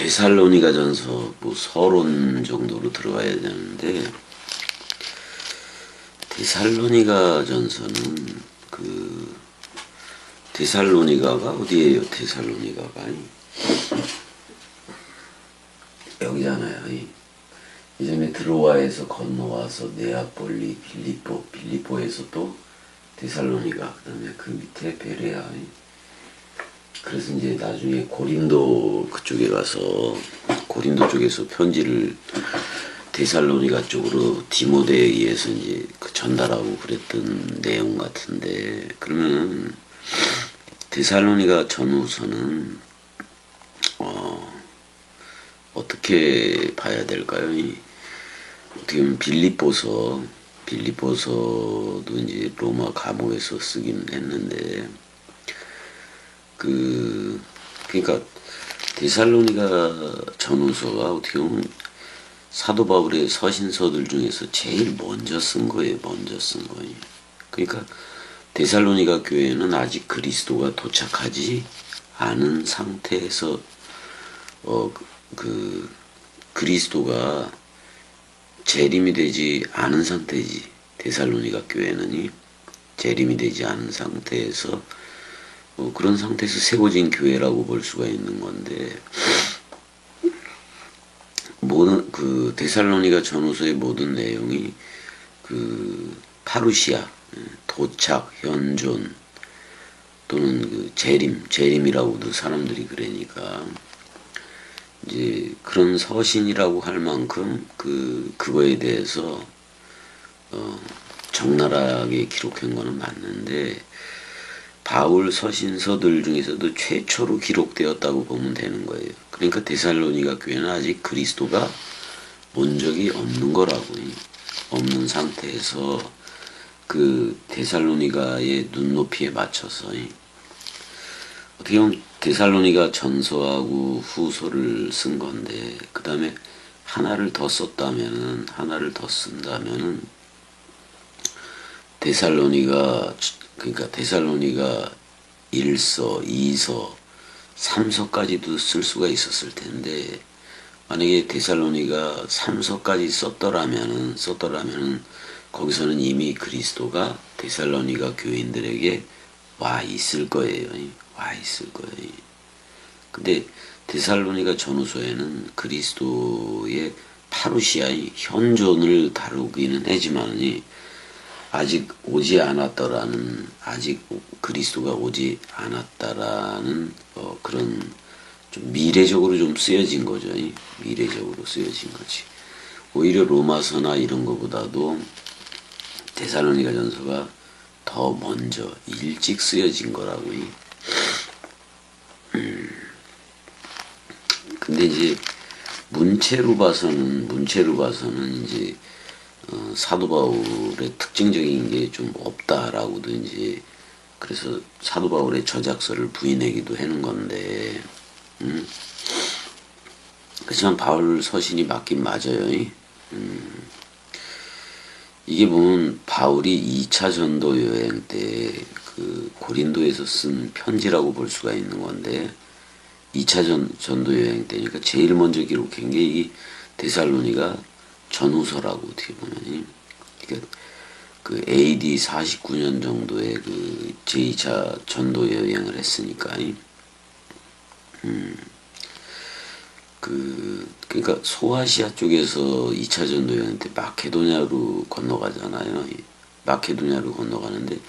데살로니가전서 뭐 서론 정도로 들어가야 되는데, 데살로니가전서는 데살로니가가 어디예요? 데살로니가가 여기잖아요. 이전에 드로아에서 건너와서 네아폴리, 빌립보에서 또 데살로니가, 그 다음에 그 밑에 베레아. 그래서 이제 나중에 고린도 그쪽에 가서 고린도 쪽에서 편지를 데살로니가 쪽으로 디모데에 의해서 이제 전달하고 그랬던 내용 같은데, 그러면 데살로니가 전후서는 어떻게 봐야 될까요? 어떻게 보면 빌립보서도 이제 로마 감옥에서 쓰긴 했는데, 그러니까 데살로니가 전후서가 어떻게 보면 사도 바울의 서신서들 중에서 제일 먼저 쓴 거예요. 그러니까 데살로니가 교회는 아직 그리스도가 도착하지 않은 상태에서 그리스도가 재림이 되지 않은 상태지. 데살로니가 교회는 재림이 되지 않은 상태에서 그런 상태에서 세워진 교회라고 볼 수가 있는 건데, 모든 데살로니가 전후서의 모든 내용이 파루시아, 도착, 현존 또는 재림이라고도 사람들이 그러니까 이제 그런 서신이라고 할 만큼 그거에 대해서 적나라하게 기록한 거는 맞는데, 바울 서신서들 중에서도 최초로 기록되었다고 보면 되는 거예요. 그러니까 데살로니가 교회는 아직 그리스도가 온 적이 없는 거라고. 없는 상태에서 그 데살로니가의 눈높이에 맞춰서 어떻게 보면 데살로니가 전서하고 후서를 쓴 건데, 그 다음에 하나를 더 쓴다면은 그러니까 데살로니가 1서, 2서, 3서까지도 쓸 수가 있었을 텐데, 만약에 데살로니가 3서까지 썼더라면은 거기서는 이미 그리스도가 데살로니가 교인들에게 와 있을 거예요. 근데 데살로니가 전후서에는 그리스도의 파루시아의 현존을 다루기는 하지만 아직 그리스도가 오지 않았다라는 그런 좀 미래적으로 좀 쓰여진 거죠. 미래적으로 쓰여진 거지. 오히려 로마서나 이런 거보다도 데살로니가 전서가 더 먼저 일찍 쓰여진 거라고. 근데 이제 문체로 봐서는 이제 사도 바울의 특징적인 게 좀 없다라고도 이제, 그래서 사도 바울의 저작서를 부인하기도 하는 건데, 그렇지만 바울 서신이 맞긴 맞아요. 이게 보면 바울이 2차 전도 여행 때 고린도에서 쓴 편지라고 볼 수가 있는 건데, 2차 전도 여행 때니까 제일 먼저 기록한 게 이 데살로니가 전후서라고 어떻게 보면, 그러니까 AD 49년 정도에 제2차 전도 여행을 했으니까, 그러니까 소아시아 쪽에서 2차 전도 여행 때 마케도냐로 건너가잖아요. 마케도냐로 건너가는데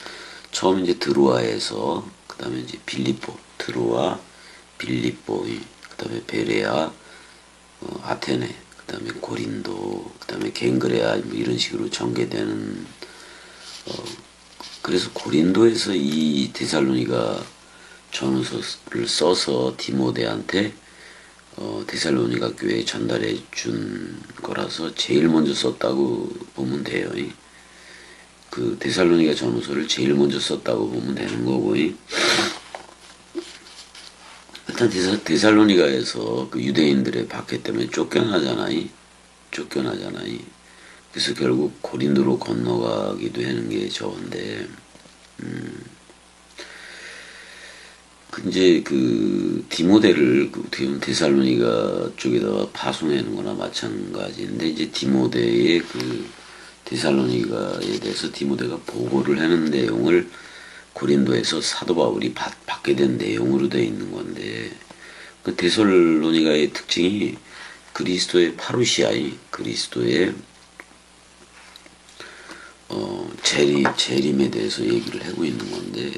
처음 이제 드로아에서, 그 다음에 이제 드로아, 빌립보, 그 다음에 베레아, 아테네, 그 다음에 고린도, 그 다음에 갱그레아, 뭐 이런 식으로 전개되는, 그래서 고린도에서 이 데살로니가 전후서를 써서 디모데한테 데살로니가 교회에 전달해 준 거라서 제일 먼저 썼다고 보면 돼요. 데살로니가 전후서를 제일 먼저 썼다고 보면 되는 거고, 일단 데살로니가에서 유대인들의 박해 때문에 쫓겨나잖아요. 그래서 결국 고린도로 건너가기도 하는 게 저건데, 이제 그 디모데를 그 어떻게 보면 데살로니가 쪽에다가 파송하는 거나 마찬가지인데, 이제 디모데의 그 데살로니가에 대해서 디모데가 보고를 하는 내용을 고린도에서 사도 바울이 받게 된 내용으로 되어 있는 건데, 그 데살로니가의 특징이 그리스도의 파루시아이, 그리스도의 재림에 대해서 얘기를 하고 있는 건데,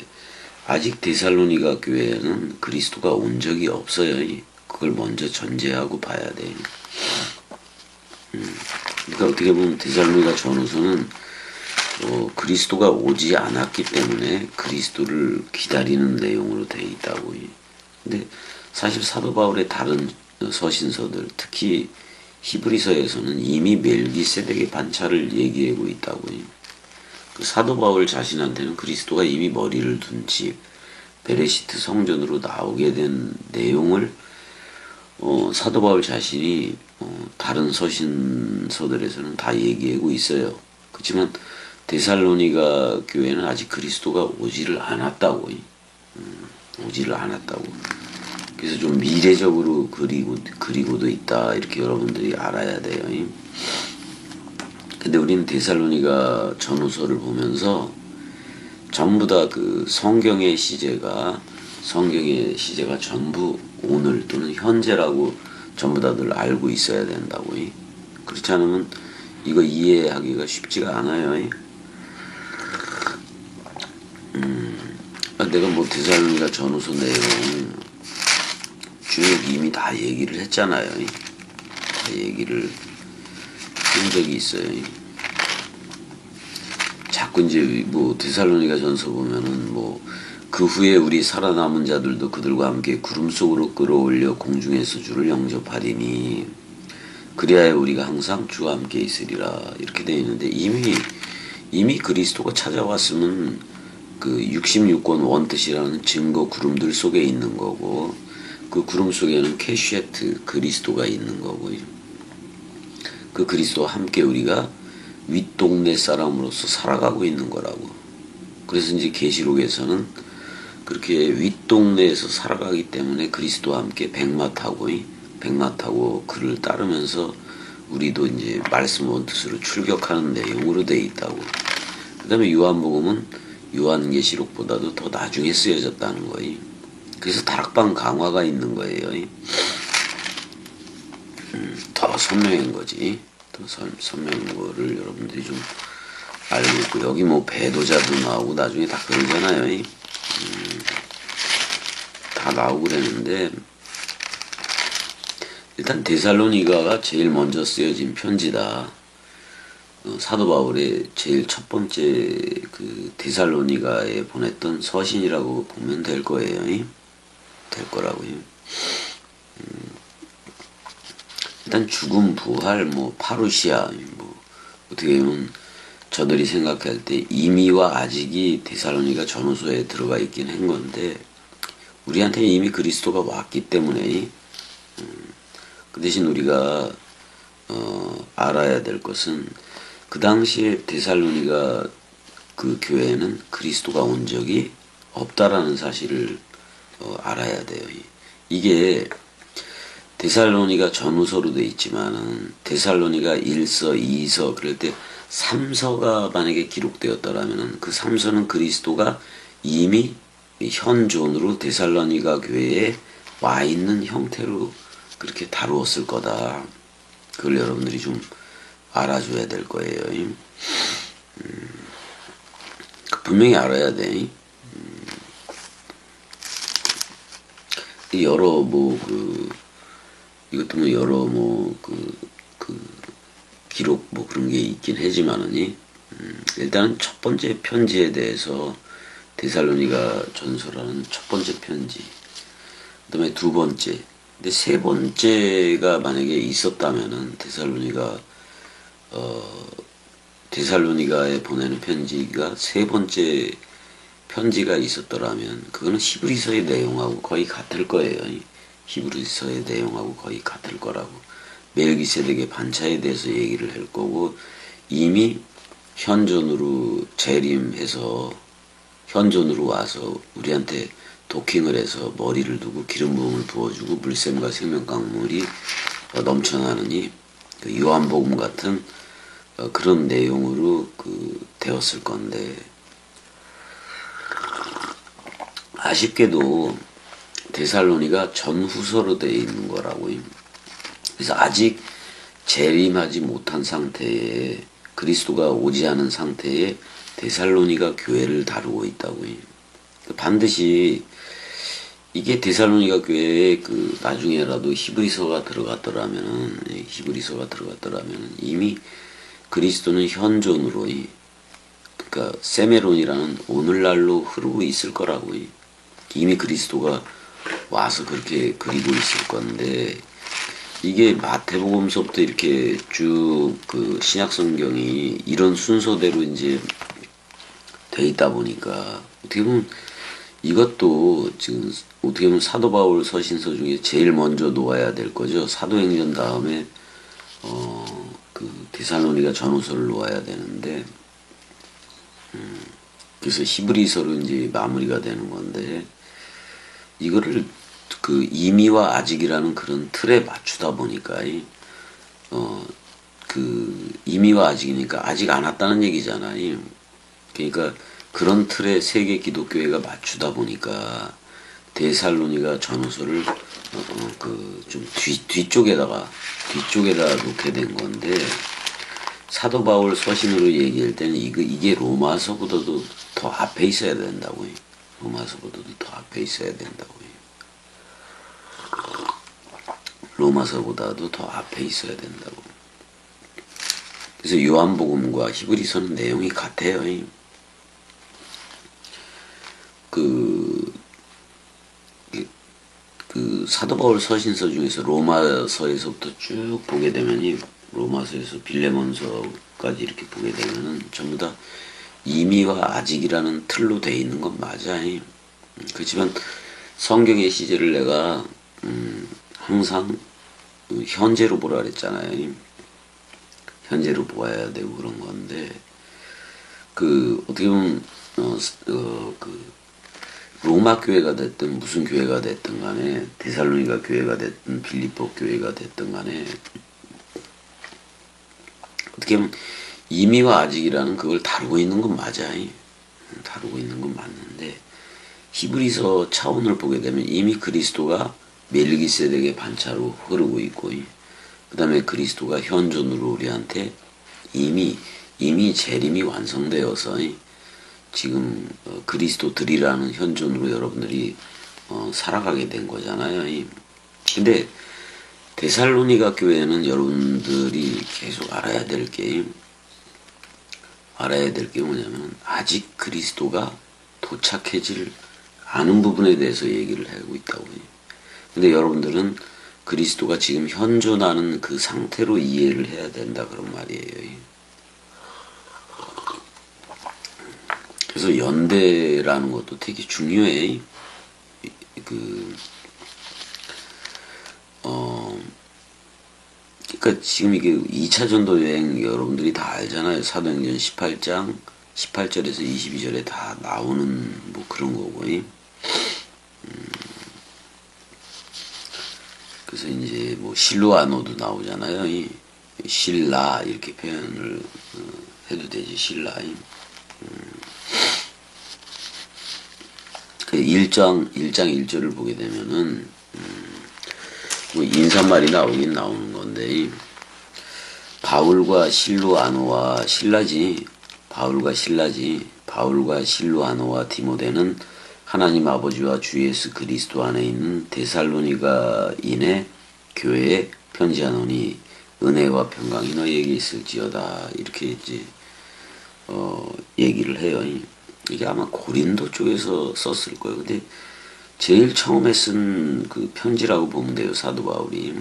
아직 데살로니가 교회에는 그리스도가 온 적이 없어요. 그걸 먼저 전제하고 봐야 돼. 그러니까 어떻게 보면 데살로니가 전후서는 그리스도가 오지 않았기 때문에 그리스도를 기다리는 내용으로 되어 있다고. 근데 사실 사도 바울의 다른 서신서들, 특히 히브리서에서는 이미 멜기세덱의 반차를 얘기하고 있다고. 그 사도 바울 자신한테는 그리스도가 이미 머리를 둔 집, 베레시트 성전으로 나오게 된 내용을 사도 바울 자신이 다른 서신서들에서는 다 얘기하고 있어요. 그렇지만 데살로니가 교회는 아직 그리스도가 오지를 않았다고. 오지를 않았다고. 그래서 좀 미래적으로 그리고도 있다, 이렇게 여러분들이 알아야 돼요. 근데 우리는 데살로니가 전후서를 보면서 전부 다 그 성경의 시제가 전부 오늘 또는 현재라고 전부 다들 알고 있어야 된다고. 그렇지 않으면 이거 이해하기가 쉽지가 않아요. 내가 뭐 데살로니가 전후서 내용 쭉 이미 다 얘기를 했잖아요. 다 얘기를 한 적이 있어요. 자꾸 이제 뭐 데살로니가 전서 보면은 뭐 그 후에 우리 살아남은 자들도 그들과 함께 구름 속으로 끌어올려 공중에서 주를 영접하리니 그리하여 우리가 항상 주와 함께 있으리라, 이렇게 되어 있는데, 이미 그리스도가 찾아왔으면 그 66권 원뜻이라는 증거 구름들 속에 있는 거고, 그 구름 속에는 캐슈에트 그리스도가 있는 거고요. 그 그리스도와 함께 우리가 윗동네 사람으로서 살아가고 있는 거라고. 그래서 이제 계시록에서는 그렇게 윗동네에서 살아가기 때문에 그리스도와 함께 백마 타고 그를 따르면서 우리도 이제 말씀 원뜻으로 출격하는 내용으로 되어 있다고. 그 다음에 요한복음은 요한계시록보다도 더 나중에 쓰여졌다는 거예요. 그래서 다락방 강화가 있는 거예요. 더 선명한 거지. 더 선명한 거를 여러분들이 좀 알고 있고, 여기 뭐 배도자도 나오고 나중에 다 그러잖아요. 다 나오고 그랬는데, 일단 데살로니가가 제일 먼저 쓰여진 편지다. 사도 바울의 제일 첫 번째 그 데살로니가에 보냈던 서신이라고 보면 될 거예요. 될 거라고요. 일단 죽음, 부활, 뭐 파루시아, 뭐 어떻게 보면 저들이 생각할 때 이미와 아직이 데살로니가 전후서에 들어가 있긴 한 건데, 우리한테 이미 그리스도가 왔기 때문에 그 대신 우리가 알아야 될 것은 그 당시에 데살로니가 그 교회에는 그리스도가 온 적이 없다라는 사실을 알아야 돼요. 이게 데살로니가 전후서로 돼 있지만은 데살로니가 1서, 2서 그럴 때 3서가 만약에 기록되었더라면은 그 3서는 그리스도가 이미 현존으로 데살로니가 교회에 와 있는 형태로 그렇게 다루었을 거다. 그걸 여러분들이 좀 알아줘야 될 거예요. 분명히 알아야 돼. 여러 이것도 뭐 여러 기록 뭐 그런 게 있긴 하지만은 일단은 첫 번째 편지에 대해서 데살로니가 전서라는 첫 번째 편지, 그 다음에 두 번째, 근데 세 번째가 만약에 있었다면은 데살로니가에 보내는 편지가 세 번째 편지가 있었더라면 그거는 히브리서의 내용하고 거의 같을 거예요. 히브리서의 내용하고 거의 같을 거라고. 멜기세덱의 반차에 대해서 얘기를 할 거고, 이미 현존으로 재림해서 현존으로 와서 우리한테 도킹을 해서 머리를 두고 기름 부음을 부어주고 물샘과 생명 강물이 넘쳐나느니 그 요한복음 같은 그런 내용으로 되었을 건데, 아쉽게도 데살로니가 전후서로 되어 있는 거라고요. 그래서 아직 재림하지 못한 상태에, 그리스도가 오지 않은 상태에 데살로니가 교회를 다루고 있다고요. 반드시 이게 데살로니가 교회에 나중에라도 히브리서가 들어갔더라면은, 이미 그리스도는 현존으로, 그러니까 세메론이라는 오늘날로 흐르고 있을 거라고요. 이미 그리스도가 와서 그렇게 그리고 있을 건데, 이게 마태복음서부터 이렇게 쭉 신약 성경이 이런 순서대로 이제 돼 있다 보니까, 어떻게 보면 이것도 지금 어떻게 보면 사도 바울 서신서 중에 제일 먼저 놓아야 될 거죠. 사도행전 다음에 데살로니가 전후서를 놓아야 되는데, 그래서 히브리서로 이제 마무리가 되는 건데, 이거를 이미와 아직이라는 그런 틀에 맞추다 보니까, 이미와 아직이니까 아직 안 왔다는 얘기잖아요. 그러니까 그런 틀에 세계 기독교회가 맞추다 보니까 데살로니가 전후서를 좀 뒤쪽에다가 놓게 된 건데, 사도 바울 서신으로 얘기할 때는 이게 로마서보다도 더 앞에 있어야 된다고요. 로마서보다도 더 앞에 있어야 된다고요. 로마서보다도 더 앞에 있어야 된다고. 그래서 요한복음과 히브리서는 내용이 같아요. 사도 바울 서신서 중에서 로마서에서부터 쭉 보게 되면, 로마서에서 빌레몬서까지 이렇게 보게 되면은 전부 다 이미와 아직이라는 틀로 돼 있는 건 맞아. 그렇지만 성경의 시제를 내가 항상 현재로 보라 그랬잖아요. 현재로 보아야 되고 그런 건데, 어떻게 보면 로마 교회가 됐든 무슨 교회가 됐든 간에, 데살로니가 교회가 됐든 빌립보 교회가 됐든 간에, 어떻게 보면 이미와 아직이라는 그걸 다루고 있는 건 맞아요. 다루고 있는 건 맞는데, 히브리서 차원을 보게 되면 이미 그리스도가 멜기세덱의 반차로 흐르고 있고, 그 다음에 그리스도가 현존으로 우리한테 이미 재림이 완성되어서 지금 그리스도들이라는 현존으로 여러분들이 살아가게 된 거잖아요. 근데 데살로니가 교회는 여러분들이 계속 알아야 될 게 뭐냐면, 아직 그리스도가 도착하질 않은 부분에 대해서 얘기를 하고 있다고요. 근데 여러분들은 그리스도가 지금 현존하는 그 상태로 이해를 해야 된다, 그런 말이에요. 그래서 연대라는 것도 되게 중요해. 그러니까 지금 이게 2차 전도 여행 여러분들이 다 알잖아요. 사도행전 18장 18절에서 22절에 다 나오는 뭐 그런 거고. 그래서 이제 뭐 실로아노도 나오잖아요. 실라 이렇게 표현을 해도 되지, 실라. 그 1장 1절을 보게 되면은 뭐 인사말이 나오긴 나오는 건데, 바울과 실로아노와 신라지, 바울과 실로아노와 디모데는 하나님 아버지와 주 예수 그리스도 안에 있는 데살로니가인의 교회에 편지하노니 은혜와 평강이 너희에게 있을지어다, 이렇게 이제 얘기를 해요. 이게 아마 고린도 쪽에서 썼을 거예요. 근데 제일 처음에 쓴 그 편지라고 보면 돼요, 사도 바울이.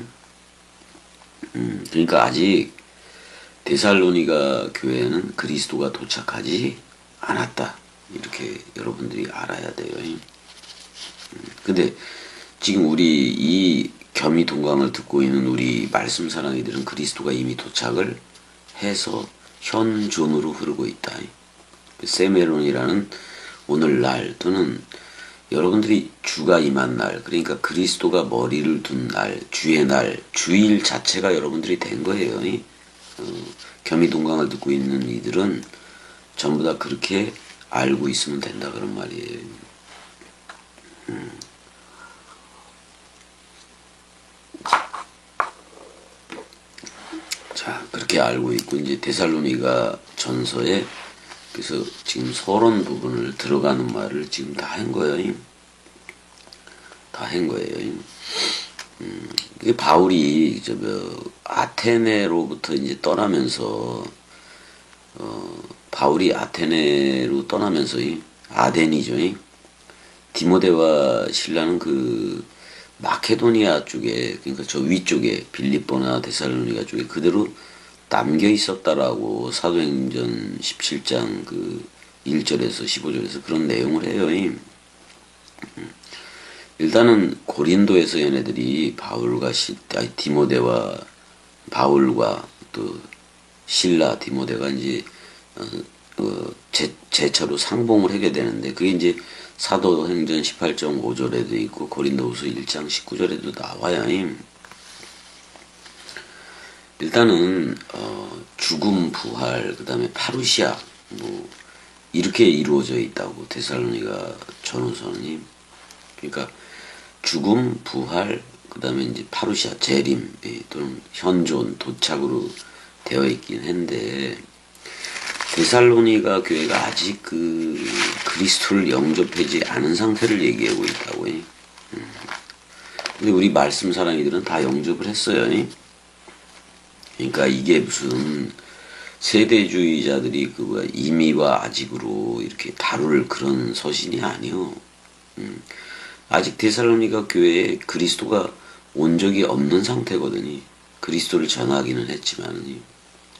그러니까 아직 데살로니가 교회는 그리스도가 도착하지 않았다, 이렇게 여러분들이 알아야 돼요. 근데 지금 우리 이 겸이 동강을 듣고 있는 우리 말씀 사랑이들은 그리스도가 이미 도착을 해서 현존으로 흐르고 있다. 세메론이라는 오늘날 또는 여러분들이 주가 임한 날, 그러니까 그리스도가 머리를 둔 날, 주의 날, 주일 자체가 여러분들이 된 거예요. 겸이 동강을 듣고 있는 이들은 전부 다 그렇게 알고 있으면 된다 그런 말이에요. 자, 그렇게 알고 있고 이제 데살로니가 전서에 그래서 지금 서론 부분을 들어가는 말을 지금 다 한 거예요. 다 한 거예요. 이게 바울이 아테네로부터 이제 떠나면서 바울이 아테네로 떠나면서 아덴이죠. 디모데와 신라는 그 마케도니아 쪽에, 그러니까 저 위쪽에 빌립보나 데살로니가 쪽에 그대로 남겨 있었다라고 사도행전 17장 그 1절에서 15절에서 그런 내용을 해요. 일단은 고린도에서 얘네들이 디모데와 바울과 또 신라 디모데가 이제 제차로 상봉을 하게 되는데 그게 이제 사도행전 18장 5절에도 있고 고린도후서 1장 19절에도 나와요. 일단은 죽음 부활 그다음에 파루시아 뭐 이렇게 이루어져 있다고 데살로니가 전후서는. 그러니까 죽음 부활 그다음에 이제 파루시아 재림 또는 현존 도착으로 되어 있긴 한데 데살로니가 교회가 아직 그 그리스도를 영접하지 않은 상태를 얘기하고 있다고. 근데 우리 말씀 사랑이들은 다 영접을 했어요. 그러니까 이게 무슨 세대주의자들이 임의와 아직으로 이렇게 다룰 그런 서신이 아니요. 아직 데살로니가 교회에 그리스도가 온 적이 없는 상태거든요. 그리스도를 전하기는 했지만요.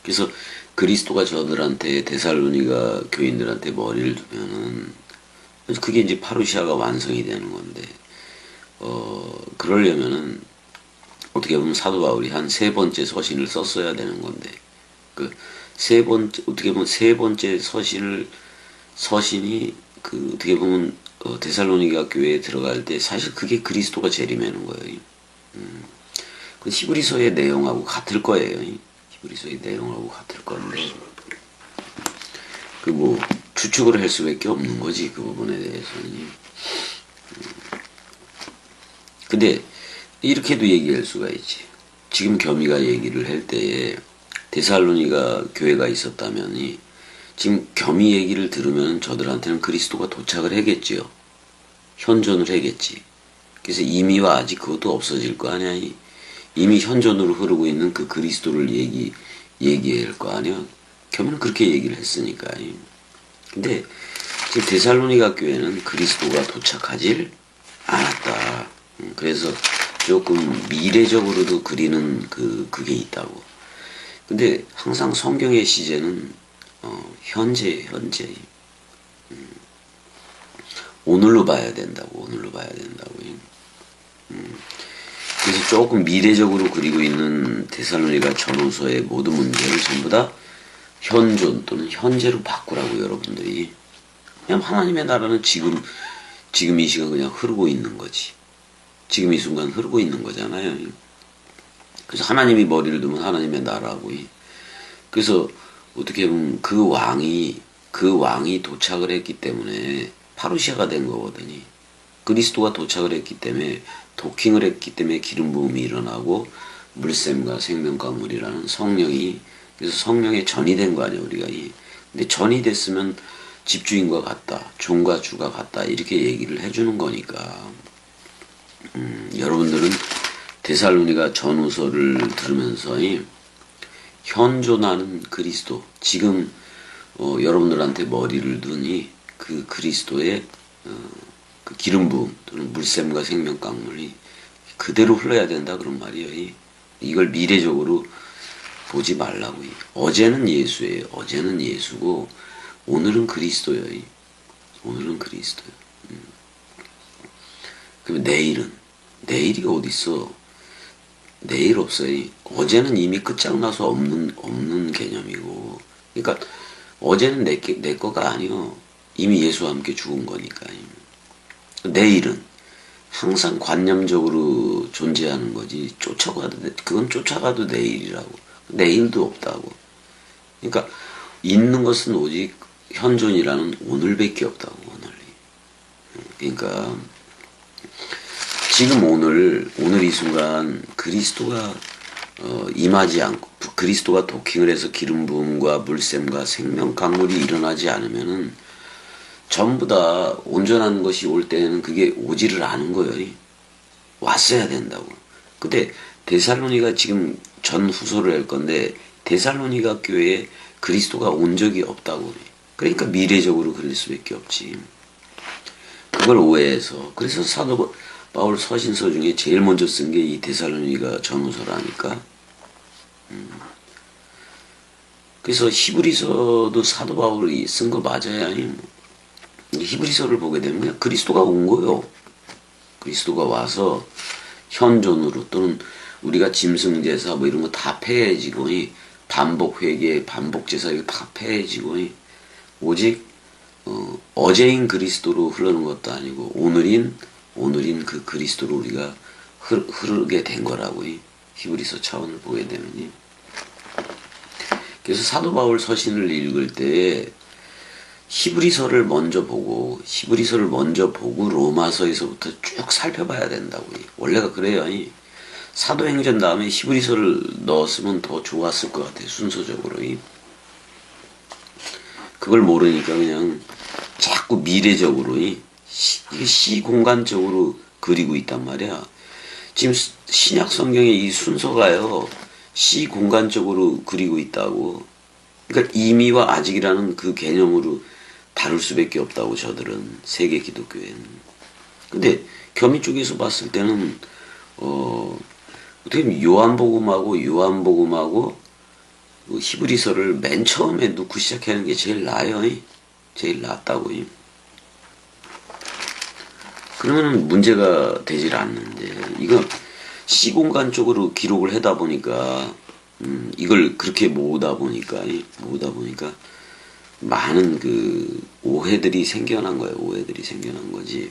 그래서 그리스도가 저들한테 데살로니가 교인들한테 머리를 두면은 그게 이제 파루시아가 완성이 되는 건데 그러려면은 어떻게 보면 사도 바울이 한 세 번째 서신을 썼어야 되는 건데 그 세 번째 어떻게 보면 세 번째 서신이 그 어떻게 보면 데살로니가 교회에 들어갈 때 사실 그게 그리스도가 재림하는 거예요. 그 히브리서의 내용하고 같을 거예요. 히브리서의 내용하고 같을 건데 그 뭐 추측을 할 수밖에 없는 거지 그 부분에 대해서는. 근데 이렇게도 얘기할 수가 있지. 지금 겸이가 얘기를 할 때에 데살로니가 교회가 있었다면 지금 겸이 얘기를 들으면 저들한테는 그리스도가 도착을 하겠지요. 현존을 하겠지. 그래서 이미와 아직 그것도 없어질 거 아니야. 이미 현존으로 흐르고 있는 그 그리스도를 얘기할 거 아니야. 겸이는 그렇게 얘기를 했으니까. 근데 지금 데살로니가 교회는 그리스도가 도착하질 않았다. 그래서 조금 미래적으로도 그리는 그게 있다고. 근데 항상 성경의 시제는 현재 오늘로 봐야 된다고. 그래서 조금 미래적으로 그리고 있는 데살로니가 전후서의 모든 문제를 전부 다 현존 또는 현재로 바꾸라고 여러분들이. 그냥 하나님의 나라는 지금 이 시간 그냥 흐르고 있는 거지. 지금 이 순간 흐르고 있는 거잖아요. 그래서 하나님이 머리를 두면 하나님의 나라고. 그래서 어떻게 보면 그 왕이 도착을 했기 때문에 파루시아가 된 거거든요. 그리스도가 도착을 했기 때문에 도킹을 했기 때문에 기름 부음이 일어나고 물샘과 생명가물이라는 성령이 그래서 성령의 전이 된 거 아니에요 우리가. 근데 전이 됐으면 집주인과 같다, 종과 주가 같다 이렇게 얘기를 해주는 거니까. 여러분들은 데살로니가 전후서를 들으면서 현존하는 그리스도 지금 여러분들한테 머리를 두니 그 그리스도의 그 기름 부음 또는 물샘과 생명강물이 그대로 흘러야 된다 그런 말이에요. 이걸 미래적으로 보지 말라고. 어제는 예수예요. 어제는 예수고 오늘은 그리스도예요. 오늘은 그리스도예요. 그럼 내일이 어디 있어? 내일 없어요. 어제는 이미 끝장나서 없는 개념이고. 그러니까 어제는 내 거가 아니요. 이미 예수와 함께 죽은 거니까. 내일은 항상 관념적으로 존재하는 거지. 그건 쫓아가도 내일이라고. 내일도 없다고. 그러니까 있는 것은 오직 현존이라는 오늘밖에 없다고. 오늘이. 그러니까 지금 오늘 이 순간 그리스도가 임하지 않고 그리스도가 도킹을 해서 기름 부음과 물샘과 생명 강물이 일어나지 않으면은 전부 다 온전한 것이 올 때는 그게 오지를 않은 거예요. 왔어야 된다고. 근데 데살로니가 지금 전후소를 할 건데 데살로니가 교회에 그리스도가 온 적이 없다고. 그러니까 미래적으로 그럴 수밖에 없지. 그걸 오해해서 그래서 사도 바울 서신서 중에 제일 먼저 쓴 게 이 데살로니가 전후서라니까. 그래서 히브리서도 사도 바울이 쓴 거 맞아요. 아니 히브리서를 보게 되면 그냥 그리스도가 온 거예요. 그리스도가 와서 현존으로 또는 우리가 짐승제사 뭐 이런 거 다 폐해지고 반복 회개, 반복 제사 이거 다 폐해지고 오직 어제인 그리스도로 흐르는 것도 아니고 오늘인 그 그리스도로 우리가 흐르게 된 거라고 히브리서 차원을 보게 되면. 그래서 사도 바울 서신을 읽을 때 히브리서를 먼저 보고 로마서에서부터 쭉 살펴봐야 된다고. 원래가 그래요. 사도행전 다음에 히브리서를 넣었으면 더 좋았을 것 같아. 순서적으로. 그걸 모르니까 그냥 자꾸 미래적으로 시공간적으로 그리고 있단 말이야. 지금 신약 성경의 이 순서가요. 시공간적으로 그리고 있다고. 그러니까 이미와 아직이라는 그 개념으로 다룰 수밖에 없다고 저들은 세계 기독교에는. 근데 겸이 쪽에서 봤을 때는 어떻게 보면 요한복음하고 히브리서를 맨 처음에 놓고 시작하는 게 제일 나아요. 제일 낫다고. 그러면은 문제가 되질 않는데 이거 시공간 쪽으로 기록을 하다 보니까 이걸 그렇게 모으다 보니까 많은 그 오해들이 생겨난 거예요. 오해들이 생겨난 거지.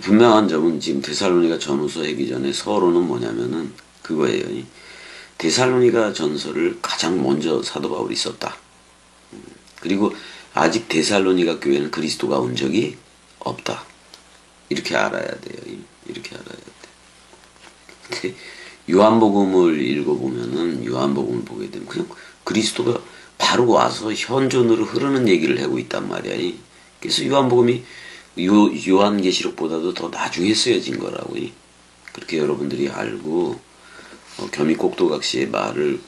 분명한 점은 지금 데살로니가 전후서 하기 전에 서론은 뭐냐면은 그거예요. 데살로니가 전서를 가장 먼저 사도 바울이 썼다. 그리고 아직 데살로니가 교회는 그리스도가 온 적이 없다. 이렇게 알아야 돼요. 이렇게 알아야 돼. 근데 요한복음을 읽어보면은 요한복음을 보게 되면 그냥 그리스도가 바로 와서 현존으로 흐르는 얘기를 하고 있단 말이야. 그래서 요한복음이 요한계시록보다도 더 나중에 쓰여진 거라고. 그렇게 여러분들이 알고 겸이 꼭두각시의 말을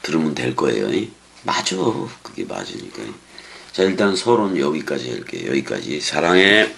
들으면 될 거예요. 맞아. 그게 맞으니까. 자, 일단 서론 여기까지 할게요. 여기까지. 사랑해.